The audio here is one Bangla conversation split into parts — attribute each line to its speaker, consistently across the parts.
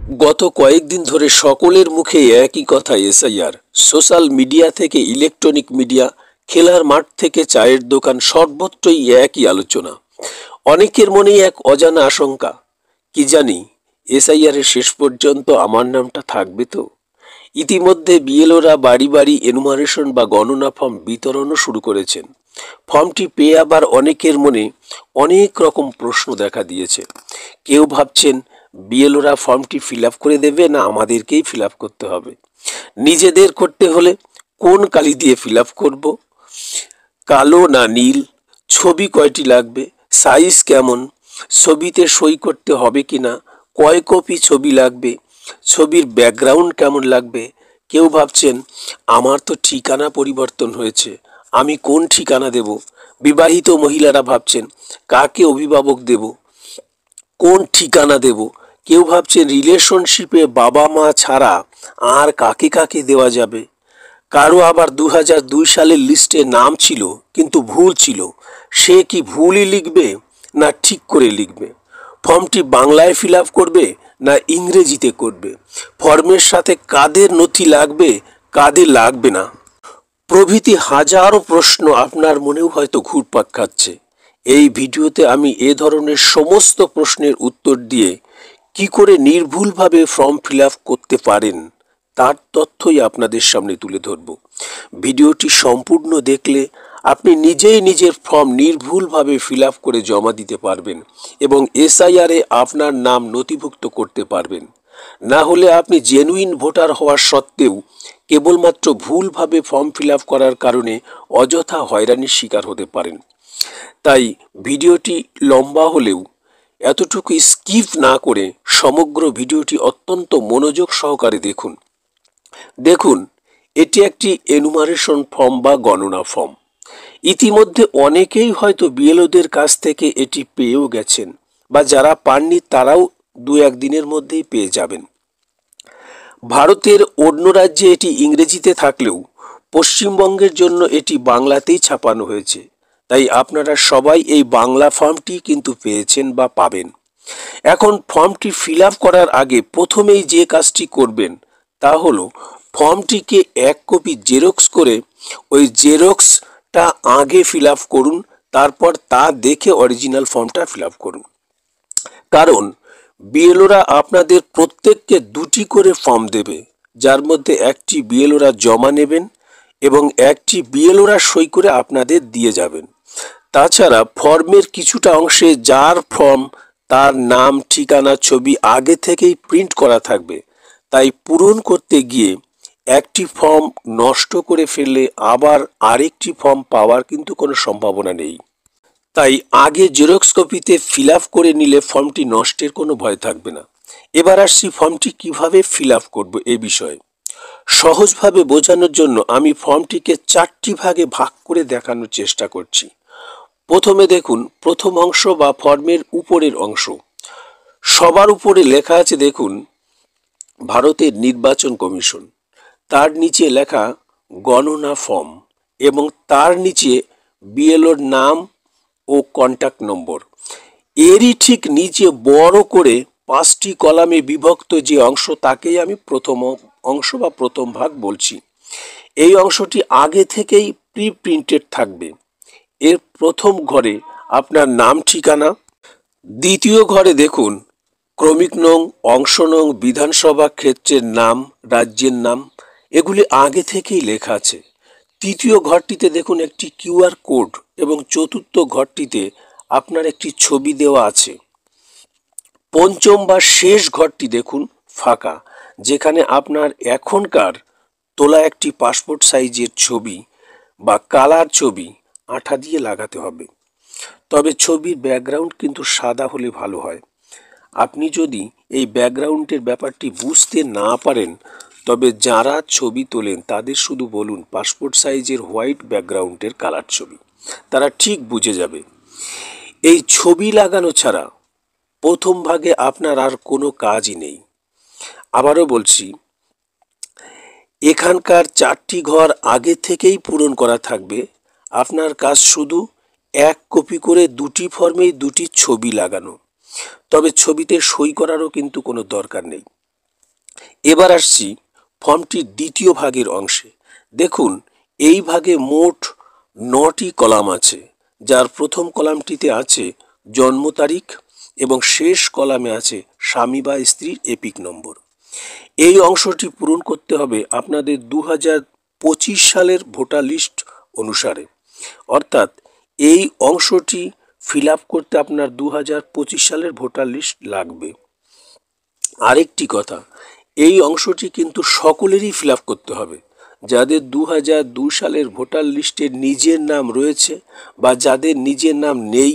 Speaker 1: গত কয়েকদিন ধরে সকলের মুখে একই কথা, এসআইআর। সোশ্যাল মিডিয়া থেকে ইলেকট্রনিক মিডিয়া, খেলার মাঠ থেকে চায়ের দোকান, সর্বত্রই একই আলোচনা। অনেকের মনেই এক অজানা আশঙ্কা, কি জানি এসআইআর এর শেষ পর্যন্ত আমার নামটা থাকবে তো। ইতিমধ্যে বিএলওরা বাড়ি বাড়ি এনুমারেশন বা গণনা ফর্ম বিতরণও শুরু করেছেন। ফর্মটি পেয়ে আবার অনেকের মনে অনেক রকম প্রশ্ন দেখা দিয়েছে। কেউ ভাবছেন বিএলওরা ফর্মটি ফিল আপ করে দেবে, না আমাদেরকেই ফিল আপ করতে হবে। নিজেদের করতে হলে কোন কালি দিয়ে ফিল আপ করবো, কালো না নীল, ছবি কয়টি লাগবে, সাইজ কেমন, ছবিতে সই করতে হবে কিনা, কয় কপি ছবি লাগবে, ছবির ব্যাকগ্রাউন্ড কেমন লাগবে। কেউ ভাবছেন আমার তো ঠিকানা পরিবর্তন হয়েছে, আমি কোন ঠিকানা দেব। বিবাহিত মহিলারা ভাবছেন কাকে অভিভাবক দেব, কোন ঠিকানা দেব। কেউ ভাবছেন রিলেশনশিপে বাবা মা ছাড়া আর কাকে কাকে দেওয়া যাবে। কারো আবার 2002 সালের লিস্টে নাম ছিল কিন্তু ভুল ছিল, সে কি ভুলই লিখবে না ঠিক করে লিখবে। ফর্মটি বাংলায় ফিল আপ করবে না ইংরেজিতে করবে, ফর্মের সাথে কাদের নথি লাগবে কাদের লাগবে না, প্রভৃতি হাজারো প্রশ্ন আপনার মনেও হয়তো ঘুরপাক খাচ্ছে। এই ভিডিওতে আমি এ ধরনের সমস্ত প্রশ্নের উত্তর দিয়ে কি করে নির্ভুলভাবে ফর্ম ফিল আপ করতে পারেন তার তথ্যই আপনাদের সামনে তুলে ধরব। ভিডিওটি সম্পূর্ণ দেখলে আপনি নিজেই নিজের ফর্ম নির্ভুলভাবে ফিল আপ করে জমা দিতে পারবেন এবং এসআইআরে আপনার নাম নথিভুক্ত করতে পারবেন। না হলে আপনি জেনুইন ভোটার হওয়ার সত্ত্বেও কেবলমাত্র ভুলভাবে ফর্ম ফিল আপ করার কারণে অযথা হয়রানির শিকার হতে পারেন। তাই ভিডিওটি লম্বা হলেও এতটুকু স্কিপ না করে সমগ্র ভিডিওটি অত্যন্ত মনোযোগ সহকারে দেখুন। দেখুন, এটি একটি এনুমারেশন ফর্ম বা গণনা ফর্ম। ইতিমধ্যে অনেকেই হয়তো বিএলওদের কাছ থেকে এটি পেয়েও গেছেন, বা যারা পাননি তারাও 2-1 দিনের মধ্যেই পেয়ে যাবেন। ভারতের অন্য রাজ্যে এটি ইংরেজিতে থাকলেও পশ্চিমবঙ্গের জন্য এটি বাংলাতেই ছাপানো হয়েছে। তাই আপনারা সবাই এই বাংলা ফর্মটি কিন্তু পেয়েছেন বা পাবেন। এখন ফর্মটি ফিল আপ করার আগে প্রথমেই যে কাজটি করবেন তা হলো ফর্মটিকে 1 কপি জেরক্স করে ওই জেরক্সটা আগে ফিল আপ করুন, তারপর তা দেখে অরিজিনাল ফর্মটা ফিল আপ করুন। কারণ বিএলওরা আপনাদের প্রত্যেককে 2টি করে ফর্ম দেবে, যার মধ্যে একটি বিএলওরা জমা নেবেন এবং একটি বিএলওরা সই করে আপনাদের দিয়ে যাবেন। তাছাড়া ফর্মের কিছুটা অংশে যার ফর্ম তার নাম, ঠিকানা, ছবি আগে থেকেই প্রিন্ট করা থাকবে। তাই পূরণ করতে গিয়ে একটি ফর্ম নষ্ট করে ফেললে আবার আরেকটি ফর্ম পাওয়ার কিন্তু কোনো সম্ভাবনা নেই। তাই আগে জেরক্স কপিতে ফিল আপ করে নিলে ফর্মটি নষ্টের কোনো ভয় থাকবে না। এবার আসছি ফর্মটি কিভাবে ফিল আপ করবো এ বিষয়ে। সহজভাবে বোঝানোর জন্য আমি ফর্মটিকে 4টি ভাগে ভাগ করে দেখানোর চেষ্টা করছি। প্রথমে দেখুন প্রথম অংশ বা ফর্মের উপরের অংশ। সবার উপরে লেখা আছে দেখুন ভারতের নির্বাচন কমিশন, তার নিচে লেখা গণনা ফর্ম এবং তার নিচে বিএলওর নাম ও কন্ট্যাক্ট নম্বর। এরই ঠিক নিচে বড় করে 5টি কলামে বিভক্ত যে অংশ তাকেই আমি প্রথম অংশ বা প্রথম ভাগ বলছি। এই অংশটি আগে থেকেই প্রি প্রিন্টেড থাকবে। এর প্রথম ঘরে আপনার নাম, ঠিকানা। দ্বিতীয় ঘরে দেখুন ক্রমিক নং, অংশ নং, বিধানসভা ক্ষেত্রের নাম, রাজ্যের নাম, এগুলি আগে থেকেই লেখা আছে। তৃতীয় ঘরটিতে দেখুন একটি কিউআর কোড এবং চতুর্থ ঘরটিতে আপনার একটি ছবি দেওয়া আছে। পঞ্চম বা শেষ ঘরটি দেখুন ফাঁকা, যেখানে আপনার এখনকার তোলা একটি পাসপোর্ট সাইজের ছবি বা কালার ছবি আঠা দিয়ে লাগাতে হবে। তবে ছবির ব্যাকগ্রাউন্ড কিন্তু সাদা হলে ভালো হয়। আপনি যদি এই ব্যাকগ্রাউন্ডের ব্যাপারটি বুঝতে না পারেন তবে যারা ছবি তোলেন তাদের শুধু বলুন পাসপোর্ট সাইজের হোয়াইট ব্যাকগ্রাউন্ডের কালার ছবি, তারা ঠিক বুঝে যাবে। এই ছবি লাগানো ছাড়া প্রথম ভাগে আপনার আর কোনো কাজই নেই। আবারও বলছি, এখানকার 4টি ঘর আগে থেকেই পূরণ করা থাকবে। আপনার কাজ শুধু 1 কপি করে 2টি ফর্মেই 2টি ছবি লাগানো। তবে ছবিতে সই করারও কিন্তু কোনো দরকার নেই। এবার আসছি ফর্মটির দ্বিতীয় ভাগের অংশে। দেখুন, এই ভাগে মোট 9টি কলাম আছে, যার প্রথম কলামটিতে আছে জন্ম তারিখ এবং শেষ কলামে আছে স্বামী বা স্ত্রীর এপিক নম্বর। এই অংশটি পূরণ করতে হবে আপনাদের 2025 সালের ভোটার লিস্ট অনুসারে, অর্থাৎ এই অংশটি ফিল আপ করতে আপনার 2025 সালের ভোটার লিস্ট লাগবে। আরেকটি কথা, এই অংশটি কিন্তু সকলেরই ফিল আপ করতে হবে, যাদের 2002 সালের ভোটার লিস্টে নিজের নাম রয়েছে বা যাদের নিজের নাম নেই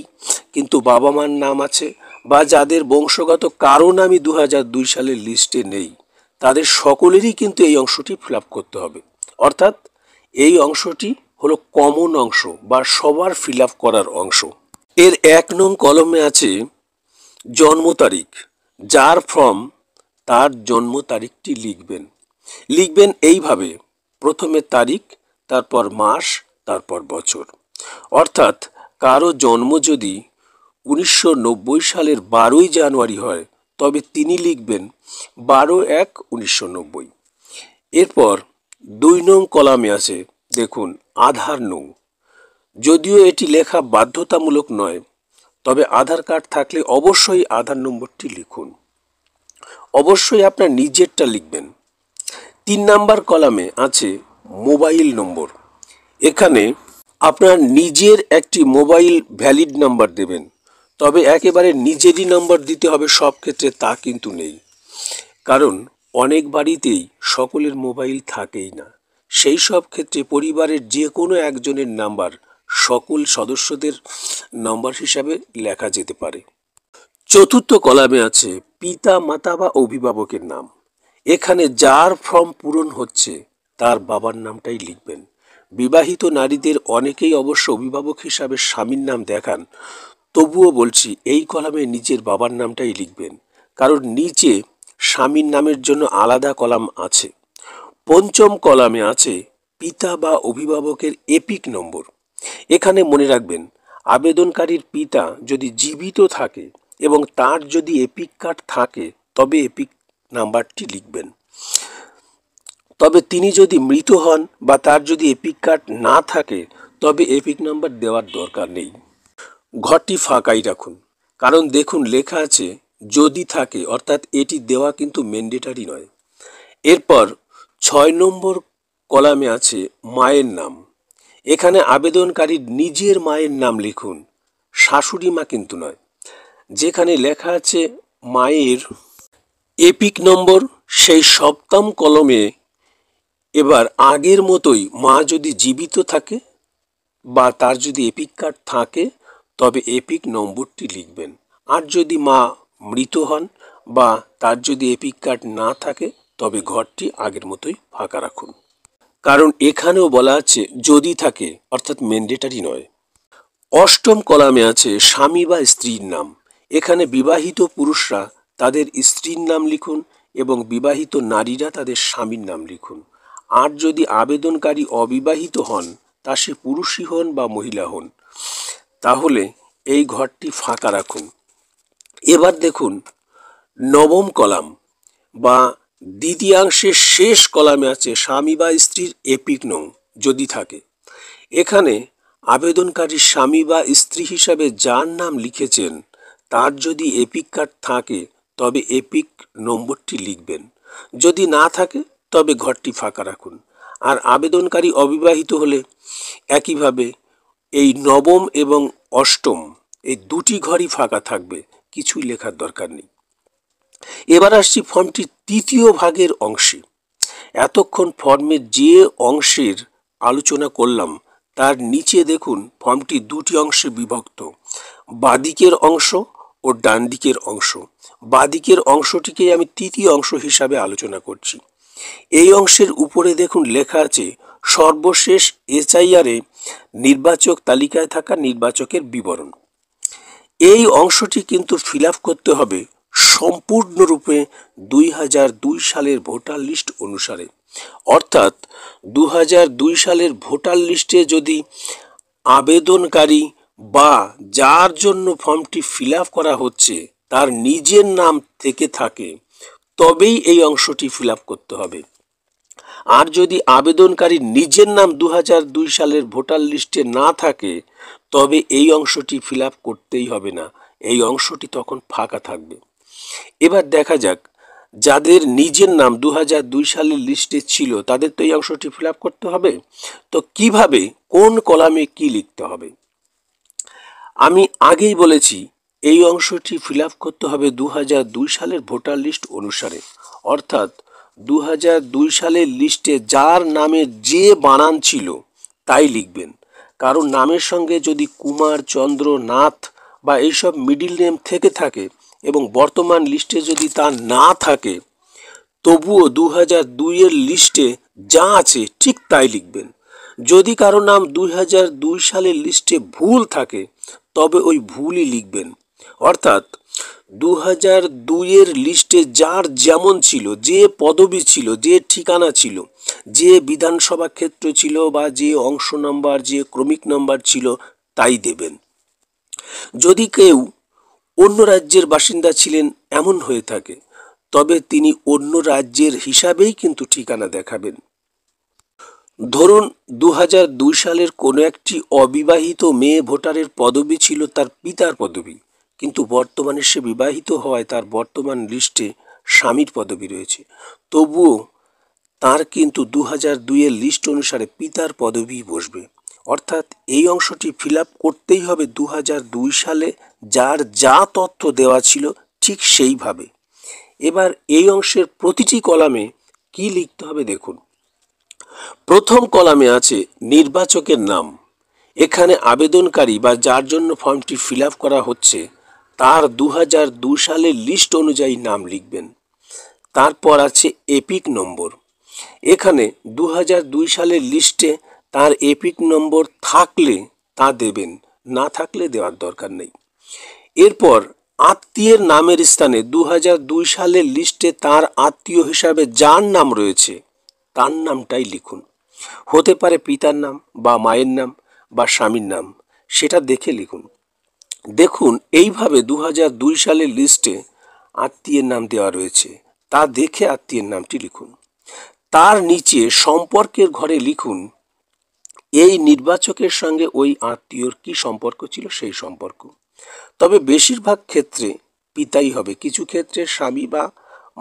Speaker 1: কিন্তু বাবা মার নাম আছে, বা যাদের বংশগত কারো নামই 2002 সালের লিস্টে নেই, তাদের সকলেরই কিন্তু এই অংশটি ফিল আপ করতে হবে। অর্থাৎ এই অংশটি হলো কমন অংশ বা সবার ফিল আপ করার অংশ। এর 1 নং কলমে আছে জন্ম তারিখ। যার ফর্ম তার জন্ম তারিখটি লিখবেন এইভাবে: প্রথমে তারিখ, তারপর মাস, তারপর বছর। অর্থাৎ কারো জন্ম যদি 1990 সালের 12ই জানুয়ারি হয়, তবে তিনি লিখবেন 12/1/1990। এরপর 2 নং কলামে আছে দেখুন আধার নং। যদিও এটি লেখা বাধ্যতামূলক নয়, তবে আধার কার্ড থাকলে অবশ্যই আধার নম্বরটি লিখুন। অবশ্যই আপনার নিজেরটা লিখবেন। 3 নাম্বার কলামে আছে মোবাইল নম্বর। এখানে আপনার নিজের একটি মোবাইল ভ্যালিড নাম্বার দেবেন, তবে একেবারে নিজেরই নম্বর দিতে হবে সব ক্ষেত্রে তা কিন্তু নেই, কারণ অনেক বাড়িতেই সকলের মোবাইল থাকেই না। সেই সব ক্ষেত্রে পরিবারের যে কোনো একজনের নাম্বার সকল সদস্যদের নাম্বার হিসাবে লেখা যেতে পারে। 4র্থ কলামে আছে পিতা মাতা বা অভিভাবকের নাম। এখানে যার ফর্ম পূরণ হচ্ছে তার বাবার নামটাই লিখবেন। বিবাহিত নারীদের অনেকেই অবশ্য অভিভাবক হিসাবে স্বামীর নাম দেখান, তবুও বলছি এই কলামে নিজের বাবার নামটাই লিখবেন, কারণ নিচে স্বামীর নামের জন্য আলাদা কলাম আছে। 5ম কলামে আছে পিতা বা অভিভাবকের এপিক নম্বর। এখানে মনে রাখবেন, আবেদনকারীর পিতা যদি জীবিত থাকে এবং তার যদি এপিক কার্ড থাকে তবে এপিক নাম্বারটি লিখবেন। তবে তিনি যদি মৃত হন বা তার যদি এপিক কার্ড না থাকে তবে এপিক নাম্বার দেওয়ার দরকার নেই। ঘরটি ফাঁকাই রাখুন, কারণ দেখুন লেখা আছে যদি থাকে, অর্থাৎ এটি দেওয়া কিন্তু ম্যান্ডেটরি নয়। এরপর 6 নম্বর কলামে আছে মায়ের নাম। এখানে আবেদনকারীর নিজের মায়ের নাম লিখুন, শাশুড়ি মা কিন্তু নয়। যেখানে লেখা আছে মায়ের এপিক নম্বর, সেই 7ম কলমে এবার আগের মতোই মা যদি জীবিত থাকে বা তার যদি এপিক কার্ড থাকে তবে এপিক নম্বরটি লিখবেন। আর যদি মা মৃত হন বা তার যদি এপিক কার্ড না থাকে তবে ঘরটি আগের মতোই ফাঁকা রাখুন, কারণ এখানেও বলা আছে যদি থাকে, অর্থাৎ ম্যান্ডেটরি নয়। 8ম কলামে আছে স্বামী বা স্ত্রীর নাম। এখানে বিবাহিত পুরুষরা তাদের স্ত্রীর নাম লিখুন এবং বিবাহিত নারীরা তাদের স্বামীর নাম লিখুন। আর যদি আবেদনকারী অবিবাহিত হন, তা সে পুরুষই হন বা মহিলা হন, তাহলে এই ঘরটি ফাঁকা রাখুন। এবার দেখুন 9ম কলাম বা দ্বিতীয়াংশের শেষ কলামে আছে স্বামী বা স্ত্রীর এপিক নং যদি থাকে। এখানে আবেদনকারী স্বামী বা স্ত্রী হিসাবে যার নাম লিখেছেন তার যদি এপিক কার্ড থাকে তবে এপিক নম্বরটি লিখবেন। যদি না থাকে তবে ঘরটি ফাঁকা রাখুন। আর আবেদনকারী অবিবাহিত হলে একইভাবে এই 9ম এবং 8ম এই দুটি ঘরই ফাঁকা থাকবে, কিছুই লেখার দরকার নেই। এবার আসছি ফর্মটির 3য় ভাগের অংশে। এতক্ষণ ফর্মের যে অংশের আলোচনা করলাম তার নিচে দেখুন ফর্মটি 2টি অংশে বিভক্ত, বাঁদিকের অংশ ও ডান দিকের অংশ। বাঁদিকের অংশটিকে আমি 3য় অংশ হিসাবে আলোচনা করছি। এই অংশের উপরে দেখুন লেখা আছে সর্বশেষ এসআইআরে নির্বাচক তালিকায় থাকা নির্বাচকের বিবরণ। এই অংশটি কিন্তু ফিল আপ করতে হবে সম্পূর্ণরূপে 2002 সালের ভোটার লিস্ট অনুসারে। অর্থাৎ 2002 সালের ভোটার লিস্টে যদি আবেদনকারী বা যার জন্য ফর্মটি ফিল আপ করা হচ্ছে তার নিজের নাম থেকে থাকে, তবেই এই অংশটি ফিল আপ করতে হবে। আর যদি আবেদনকারীর নিজের নাম 2002 সালের ভোটার লিস্টে না থাকে, তবে এই অংশটি ফিল আপ করতেই হবে না, এই অংশটি তখন ফাঁকা থাকবে। এবার দেখা যাক, যাদের নিজের নাম 2002 সালের লিস্টে ছিল তাদের তো এই অংশটি ফিল আপ করতে হবে। তো কিভাবে, কোন কলামে কি লিখতে হবে? আমি আগেই বলেছি, এই অংশটি ফিল আপ করতে হবে 2002 সালের ভোটার লিস্ট অনুসারে, অর্থাৎ 2002 সালের লিস্টে যার নামে যে বানান ছিল তাই লিখবেন। কারণ নামের সঙ্গে যদি কুমার, চন্দ্র, নাথ বা এইসব মিডিল নেম থেকে থাকে এবং বর্তমান লিস্টে যদি তা না থাকে, তবুও 2002 এর লিস্টে যা আছে ঠিক তাই লিখবেন। যদি কারো নাম 2002 সালের লিস্টে ভুল থাকে, তবে ওই ভুলই লিখবেন। অর্থাৎ 2002 এর লিস্টে যার যেমন ছিল, যে পদবি ছিল, যে ঠিকানা ছিল, যে বিধানসভা ক্ষেত্র ছিল বা যে অংশ নম্বর, যে ক্রমিক নম্বর ছিল, তাই দেবেন। যদি কেউ অন্য রাজ্যের বাসিন্দা ছিলেন এমন হয়ে থাকে, তবে তিনি অন্য রাজ্যের হিসাবেই কিন্তু ঠিকানা দেখাবেন। ধরুন 2002 সালের কোনো একটি অবিবাহিত মেয়ে ভোটারের পদবি ছিল তার পিতার পদবি, কিন্তু বর্তমানে সে বিবাহিত হওয়ায় তার বর্তমান লিস্টে স্বামীর পদবি রয়েছে। তবুও তার কিন্তু 2002 এর লিস্ট অনুসারে পিতার পদবি বসবে। অর্থাৎ এই অংশটি ফিল আপ করতেই হবে 2002 সালে যার যা তথ্য দেওয়া ছিল ঠিক সেইভাবে। এবার এই অংশের প্রতিটি কলামে কি লিখতে হবে দেখুন। প্রথম কলামে আছে নির্বাচকের নাম। এখানে আবেদনকারী বা যার জন্য ফর্মটি ফিল আপ করা হচ্ছে তার 2002 সালের লিস্ট অনুযায়ী নাম লিখবেন। তারপর আছে এপিক নম্বর। এখানে 2002 সালের লিস্টে তার এপিক নম্বর থাকলে তা দেবেন, না থাকলে দেওয়ার দরকার নেই। এরপর আত্মীয়ের নামের স্থানে 2002 সালের লিস্টে তার আত্মীয় হিসাবে যার নাম রয়েছে তার নামটাই লিখুন। হতে পারে পিতার নাম বা মায়ের নাম বা স্বামীর নাম, সেটা দেখে লিখুন। দেখুন এইভাবে 2002 সালের লিস্টে আত্মীয়ের নাম দেওয়া রয়েছে, তা দেখে আত্মীয়ের নামটি লিখুন। তার নিচে সম্পর্কের ঘরে লিখুন এই নির্বাচকের সঙ্গে ওই আত্মীয়র কি সম্পর্ক ছিল সেই সম্পর্ক। তবে বেশিরভাগ ক্ষেত্রে পিতাই হবে, কিছু ক্ষেত্রে স্বামী বা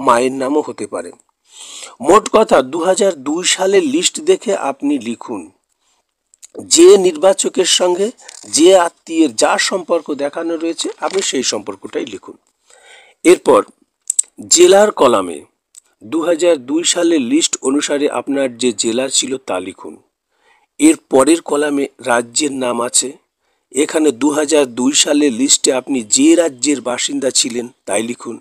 Speaker 1: মায়ের নামও হতে পারে। মোট কথা 2002 সালের লিস্ট দেখে আপনি লিখুন যে নির্বাচকের সঙ্গে যে আত্মীয়ের যা সম্পর্ক দেখানো রয়েছে আপনি সেই সম্পর্কটাই লিখুন। এরপর জেলার কলামে 2002 সালের লিস্ট অনুসারে আপনার যে জেলা ছিল তা লিখুন। এর পরের কলামে রাজ্যের নাম আছে। এখানে 2002 সালের লিস্টে আপনি যে রাজ্যের বাসিন্দা ছিলেন তাই লিখুন।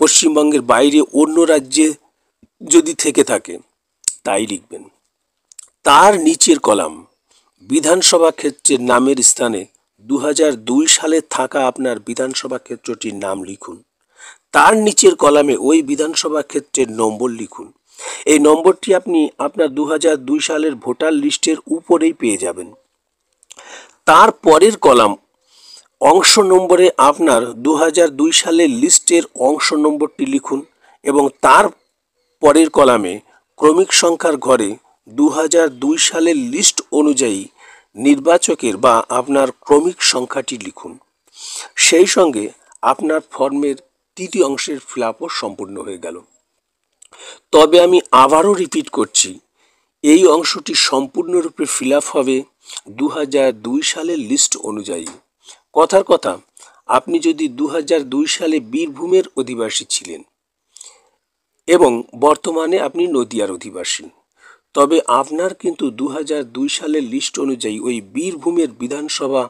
Speaker 1: পশ্চিমবঙ্গের বাইরে অন্য রাজ্যে যদি থেকে থাকে তাই লিখবেন। তার নিচের কলাম বিধানসভা ক্ষেত্রের নামের স্থানে 2002 সালে থাকা আপনার বিধানসভা ক্ষেত্রটির নাম লিখুন। তার নিচের কলামে ওই বিধানসভা ক্ষেত্রের নম্বর লিখুন। এই নম্বরটি আপনি আপনার 2002 সালের ভোটার লিস্টের উপরেই পেয়ে যাবেন। তার পরের কলাম অংশ নম্বরে আপনার 2002 সালের লিস্টের অংশ নম্বরটি লিখুন এবং তার পরের কলামে ক্রমিক সংখ্যার ঘরে 2002 সালের লিস্ট অনুযায়ী নির্বাচকের বা আপনার ক্রমিক সংখ্যাটি লিখুন। সেই সঙ্গে আপনার ফর্মের তৃতীয় অংশের ফিল আপও সম্পূর্ণ হয়ে গেল। তবে আমি আবারও রিপিট করছি, এই অংশটি সম্পূর্ণরূপে ফিল আপ হবে 2002 সালের লিস্ট অনুযায়ী। কথার কথা, আপনি যদি 2002 সালে বীরভূমের অধিবাসী ছিলেন এবং বর্তমানে আপনি নদিয়ার অধিবাসী, তবে আপনার কিন্তু 2002 সালের লিস্ট অনুযায়ী ওই বীরভূমের বিধানসভা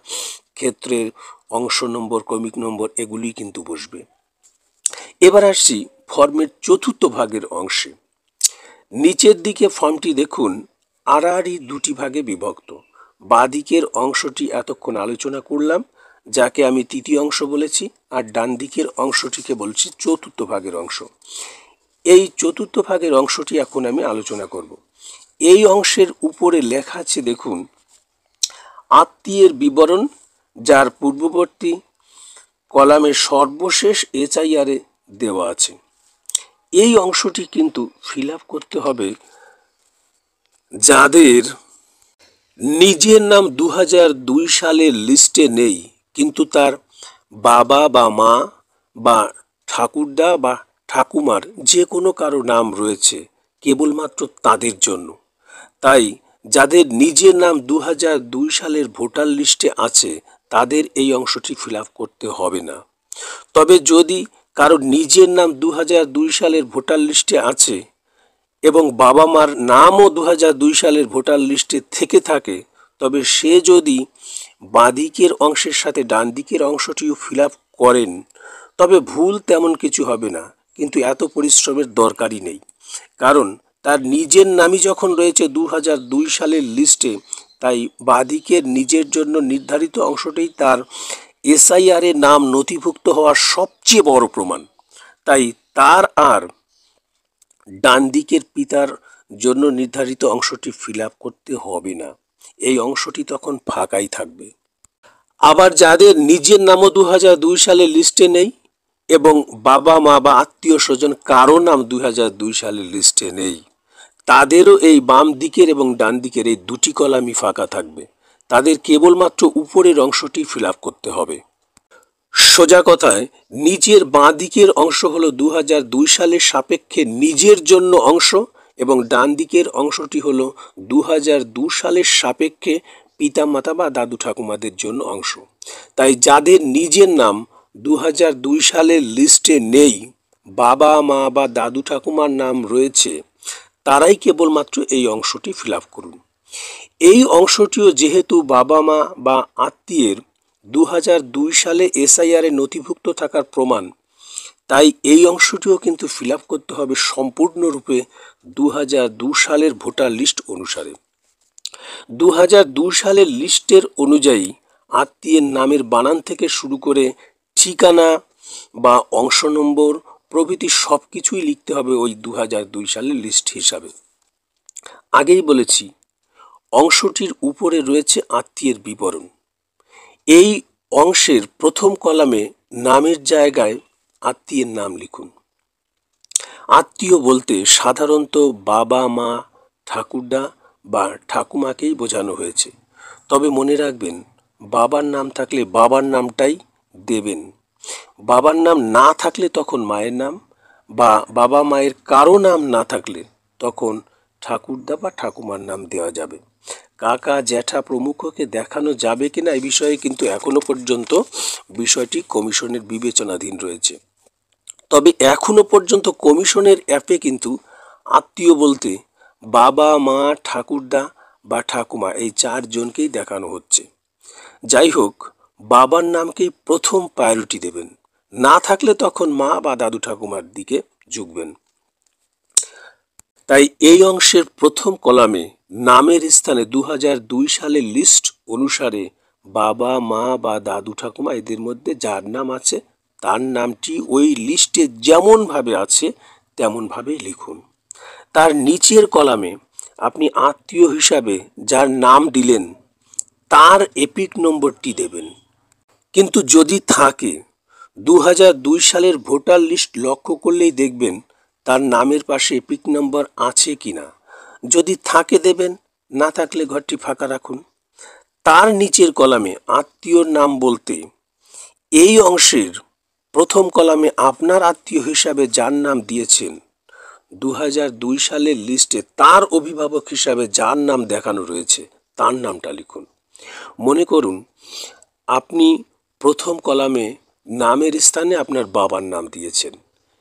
Speaker 1: ক্ষেত্রের অংশ নম্বর, ক্রমিক নম্বর এগুলি কিন্তু বসবে। এবার আসছি ফর্মের চতুর্থ ভাগের অংশে। নিচের দিকে ফর্মটি দেখুন আড়াআড়ি দুটি ভাগে বিভক্ত। বাঁদিকের অংশটি এতক্ষণ আলোচনা করলাম, যাকে আমি তৃতীয় অংশ বলেছি, আর ডান দিকের অংশটিকে বলছি চতুর্থ ভাগের অংশ। এই চতুর্থ ভাগের অংশটি এখন আমি আলোচনা করব। এই অংশের উপরে লেখা আছে দেখুন আত্মীয়ের বিবরণ, যার পূর্ববর্তী কলামের সর্বশেষ এসআইআরে দেওয়া আছে। এই অংশটি কিন্তু ফিল আপ করতে হবে যাদের নিজের নাম 2002 সালের লিস্টে নেই, কিন্তু তার বাবা বা মা বা ঠাকুরদা বা ঠাকুমার যে কোনো কারো নাম রয়েছে, কেবলমাত্র তাদের জন্য। তাই যাদের নিজের নাম 2002 সালের ভোটার লিস্টে আছে তাদের এই অংশটি ফিল আপ করতে হবে না। তবে যদি কারো নিজের নাম 2002 সালের ভোটার লিস্টে আছে এবং বাবা মার নামও 2002 সালের ভোটার লিস্টে থেকে থাকে, তবে সে যদি বাঁদিকের অংশের সাথে ডান দিকের অংশটিও ফিল আপ করেন তবে ভুল তেমন কিছু হবে না, কিন্তু এত পরিশ্রমের দরকারই নেই। কারণ তার নিজের নামই যখন রয়েছে 2002 সালের লিস্টে, তাই বাঁদিকের নিজের জন্য নির্ধারিত অংশটাই তার এসআইআর এ নাম নথিভুক্ত হওয়ার সবচেয়ে বড় প্রমাণ। তাই তার আর ডান দিকের পিতার জন্য নির্ধারিত অংশটি ফিল আপ করতে হবে না, এই অংশটি তখন ফাঁকাই থাকবে। আবার যাদের নিজের নামও 2002 সালের লিস্টে নেই এবং বাবা মা বা আত্মীয় স্বজন কারো নাম 2002 সালের লিস্টে নেই, তাদেরও এই বাম দিকের এবং ডান দিকের এই দুটি কলামই ফাঁকা থাকবে। তাদের কেবলমাত্র উপরের অংশটি ফিল আপ করতে হবে। সোজা কথায় নিচের বাঁ দিকের অংশ হলো 2002 সালের সাপেক্ষে নিজের জন্য অংশ এবং ডান দিকের অংশটি হলো 2002 সালের সাপেক্ষে পিতামাতা বা দাদু ঠাকুমাদের জন্য অংশ। তাই যাদের নিজের নাম 2002 সালের লিস্টে নেই, বাবা মা বা দাদু ঠাকুমার নাম রয়েছে, তারাই কেবলমাত্র এই অংশটি ফিল আপ করুন। এই অংশটিও যেহেতু বাবা মা বা আত্মীয়ের 2002 সালে এসআইআর এ নথিভুক্ত থাকার প্রমাণ, তাই এই অংশটিও কিন্তু ফিল আপ করতে হবে সম্পূর্ণরূপে 2002 সালের ভোটার লিস্ট অনুসারে। 2002 সালের লিস্টের অনুযায়ী আত্মীয়ের নামের বানান থেকে শুরু করে ঠিকানা বা অংশ নম্বর প্রভৃতি সব কিছুই লিখতে হবে ওই 2002 সালের লিস্ট হিসাবে। আগেই বলেছি অংশটির উপরে রয়েছে আত্মীয়ের বিবরণ। এই অংশের প্রথম কলামে নামের জায়গায় আত্মীয়ের নাম লিখুন। আত্মীয় বলতে সাধারণত বাবা মা ঠাকুরদা বা ঠাকুমাকেই বোঝানো হয়েছে, তবে মনে রাখবেন বাবার নাম থাকলে বাবার নামটাই দেবেন। বাবার নাম না থাকলে তখন মায়ের নাম, বা বাবা মায়ের কারো নাম না থাকলে তখন ঠাকুরদা বা ঠাকুমার নাম দেওয়া যাবে। কাকা জ্যাঠা প্রমুখকে দেখানো যাবে কিনা এই বিষয়ে কিন্তু এখনো পর্যন্ত বিষয়টি কমিশনের বিবেচনাধীন রয়েছে। তবে এখনো পর্যন্ত কমিশনের অ্যাপে কিন্তু আত্মীয় বলতে বাবা মা ঠাকুরদা বা ঠাকুমা এই চারজনকেই দেখানো হচ্ছে। যাই হোক, বাবার নামকেই প্রথম প্রায়োরিটি দেবেন, না থাকলে তখন মা বা দাদু ঠাকুমার দিকে ঝুঁকবেন। তাই এই অংশের প্রথম কলামে নামের স্থানে 2002 সালের লিস্ট অনুসারে বাবা মা বা দাদু ঠাকুমা এদের মধ্যে যার নাম আছে তার নামটি ওই লিস্টে যেমনভাবে আছে তেমনভাবে লিখুন। তার নিচের কলামে আপনি আত্মীয় হিসাবে যার নাম দিলেন তার এপিক নম্বরটি দেবেন। কিন্তু যদি থাকে 2002 সালের ভোটার লিস্ট লক্ষ্য করলেই দেখবেন তার নামের পাশে এপিক নম্বর আছে কিনা। যদি থাকে দেবেন, না থাকলে ঘরটি ফাঁকা রাখুন। তার নিচের কলামে আত্মীয়র নাম বলতে এই অংশের প্রথম কলামে আপনার আত্মীয় হিসাবে যার নাম দিয়েছেন 2002 সালের লিস্টে তার অভিভাবক হিসাবে যার নাম দেখানো রয়েছে তার নামটা লিখুন। মনে করুন আপনি প্রথম কলামে নামের স্থানে আপনার বাবার নাম দিয়েছেন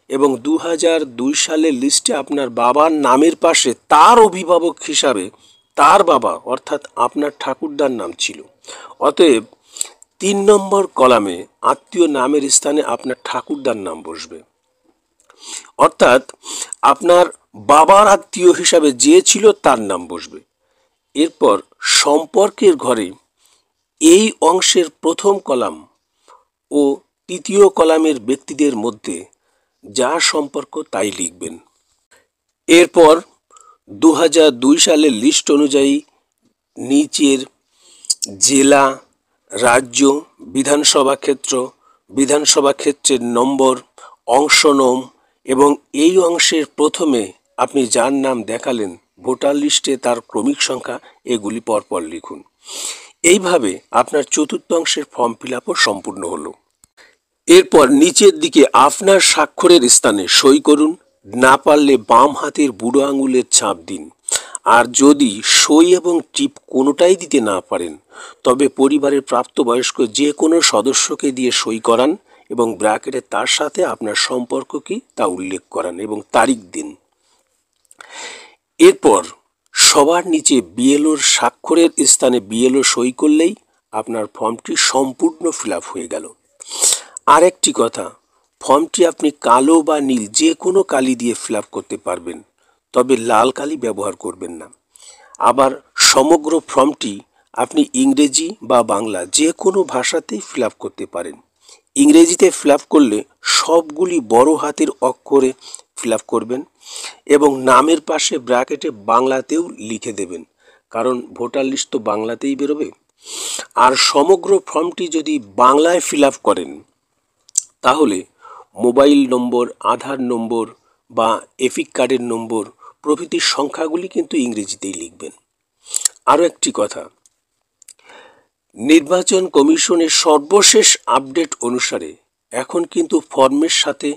Speaker 1: এবং 2002 সালের লিস্টে আপনার বাবার নামের পাশে তার অভিভাবক হিসাবে তার বাবা অর্থাৎ আপনার ঠাকুরদার নাম ছিল। অতএব 3 নম্বর কলামে আত্মীয় নামের স্থানে আপনার ঠাকুরদার নাম বসবে, অর্থাৎ আপনার বাবার আত্মীয় হিসাবে যে ছিল তার নাম বসবে। এরপর সম্পর্কের ঘরে এই অংশের প্রথম কলাম ও তৃতীয় কলামের ব্যক্তিদের মধ্যে যা সম্পর্ক তাই লিখবেন। এরপর 2002 সালের লিস্ট অনুযায়ী নিচের জেলা, রাজ্য, বিধানসভা ক্ষেত্র, বিধানসভা ক্ষেত্রের নম্বর, অংশ নাম এবং এই অংশের প্রথমে আপনি যার নাম দেখালেন ভোটার লিস্টে তার ক্রমিক সংখ্যা এগুলি পরপর লিখুন। এইভাবে আপনার চতুর্থ অংশের ফর্ম ফিল আপও সম্পূর্ণ হলো। এরপর নিচের দিকে আপনার স্বাক্ষরের স্থানে সই করুন। না পারলে বাম হাতের বুড়ো আঙুলের ছাপ দিন। আর যদি সই এবং টিপ কোনোটাই দিতে না পারেন তবে পরিবারের প্রাপ্তবয়স্ক যে কোনো সদস্যকে দিয়ে সই করান এবং ব্র্যাকেটে তার সাথে আপনার সম্পর্ক কি তা উল্লেখ করান এবং তারিখ দিন। এরপর সবার নিচে বিএলওর স্বাক্ষরের স্থানে বিএলও সই করলেই আপনার ফর্মটি সম্পূর্ণ ফিল আপ হয়ে গেল। আরেকটি কথা, ফর্মটি আপনি কালো বা নীল যে কোনো কালি দিয়ে ফিল আপ করতে পারবেন, তবে লাল কালি ব্যবহার করবেন না। আবার সমগ্র ফর্মটি আপনি ইংরেজি বা বাংলা যে কোনো ভাষাতেই ফিল আপ করতে পারেন। ইংরেজিতে ফিল আপ করলে সবগুলি বড় হাতের অক্ষরে ফিল আপ করবেন এবং নামের পাশে ব্র্যাকেটে বাংলাতেও লিখে দেবেন, কারণ ভোটার লিস্ট তো বাংলাতেই বেরোবে। আর সমগ্র ফর্মটি যদি বাংলায় ফিল আপ করেন তাহলে মোবাইল নম্বর, আধার নম্বর বা এপিক কার্ডের নম্বর প্রভৃতির সংখ্যাগুলি কিন্তু ইংরেজিতেই লিখবেন। আরও একটি কথা, নির্বাচন কমিশনের সর্বশেষ আপডেট অনুসারে এখন কিন্তু ফর্মের সাথে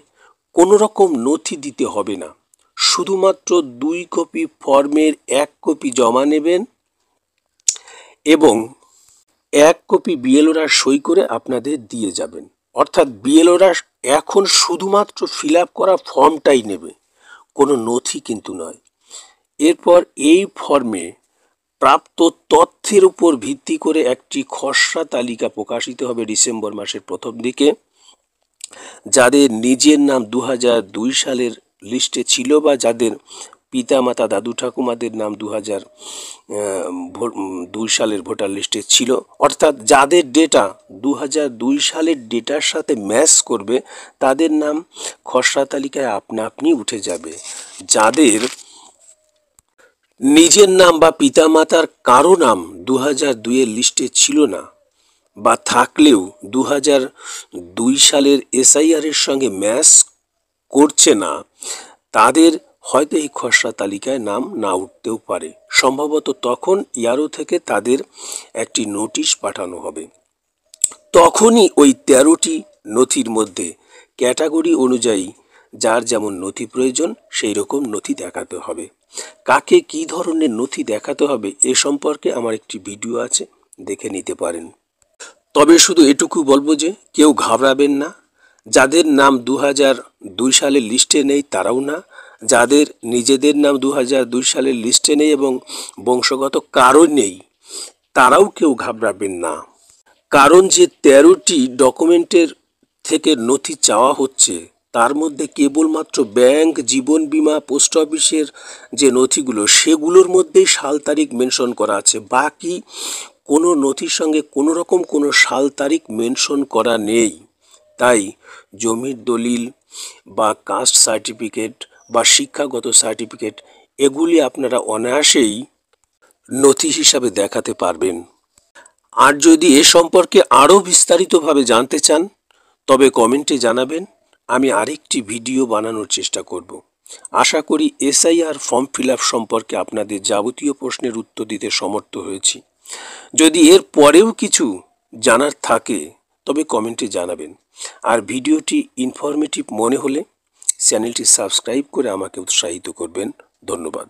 Speaker 1: কোনো রকম নথি দিতে হবে না। শুধুমাত্র 2 কপি ফর্মের 1 কপি জমা নেবেন এবং 1 কপি বিএলওরা সই করে আপনাদের দিয়ে যাবেন। অর্থাৎ বিএলওরা এখন শুধুমাত্র ফিল আপ করা ফর্মটাই নেবে, কোনো নথি কিন্তু নয়। এরপর এই ফর্মে প্রাপ্ত তথ্যের উপর ভিত্তি করে একটি খসড়া তালিকা প্রকাশিত হবে ডিসেম্বর মাসের প্রথম দিকে। যাদের নিজের নাম 2002 সালের লিস্টে ছিল বা যাদের পিতামাতা দাদু ঠাকুমাদের নাম 2002 সালের ভোটার লিস্টে ছিল, অর্থাৎ যাদের ডেটা 2002 সালের ডেটার সাথে ম্যাচ করবে তাদের নাম খসড়া তালিকায় আপনা আপনি উঠে যাবে। যাদের নিজের নাম বা পিতামাতার কারো নাম 2002 লিস্টে ছিল না বা থাকলেও 2002 সালের এসআইআর এর সঙ্গে ম্যাচ করছে না, তাদের হয়তো এই খসড়া তালিকায় নাম না উঠতেও পারে। সম্ভবত তখন ইয়ারো থেকে তাদের একটি নোটিশ পাঠানো হবে। তখনই ওই 13টি নথির মধ্যে ক্যাটাগরি অনুযায়ী যার যেমন নথি প্রয়োজন সেই রকম নথি দেখাতে হবে। কাকে কি ধরনের নথি দেখাতে হবে এ সম্পর্কে আমার একটি ভিডিও আছে, দেখে নিতে পারেন। তবে শুধু এটুকু বলবো যে কেউ ঘাবড়াবেন না। যাদের নাম 2002 সালের লিস্টে নেই তারাও না, যাদের নিজেদের নাম 2002 সালের লিস্টে নেই এবং বংশগত কারো নেই তারাও কেউ ঘাবড়াবেন না। কারণ যে 13টি ডকুমেন্টের থেকে নথি চাওয়া হচ্ছে তার মধ্যে কেবলমাত্র ব্যাংক, জীবন বীমা, পোস্ট অফিসের যে নথিগুলো সেগুলোর মধ্যেই সাল তারিখ মেনশন করা আছে। বাকি কোনো নথির সঙ্গে কোনো রকম কোনো সাল তারিখ মেনশন করা নেই। তাই জমির দলিল বা কাস্ট সার্টিফিকেট বা শিক্ষাগত সার্টিফিকেট এগুলি আপনারা অনায়াসেই নথি হিসাবে দেখাতে পারবেন। আর যদি এ সম্পর্কে আরও বিস্তারিতভাবে জানতে চান তবে কমেন্টে জানাবেন, আমি আরেকটি ভিডিও বানানোর চেষ্টা করব। আশা করি এসআইআর ফর্ম ফিল আপ সম্পর্কে আপনাদের যাবতীয় প্রশ্নের উত্তর দিতে সমর্থ হয়েছি। যদি এর পরেও কিছু জানার থাকে তবে কমেন্টে জানাবেন। আর ভিডিওটি ইনফরমেটিভ মনে হলে চ্যানেলটি সাবস্ক্রাইব করে আমাকে উৎসাহিত করবেন। ধন্যবাদ।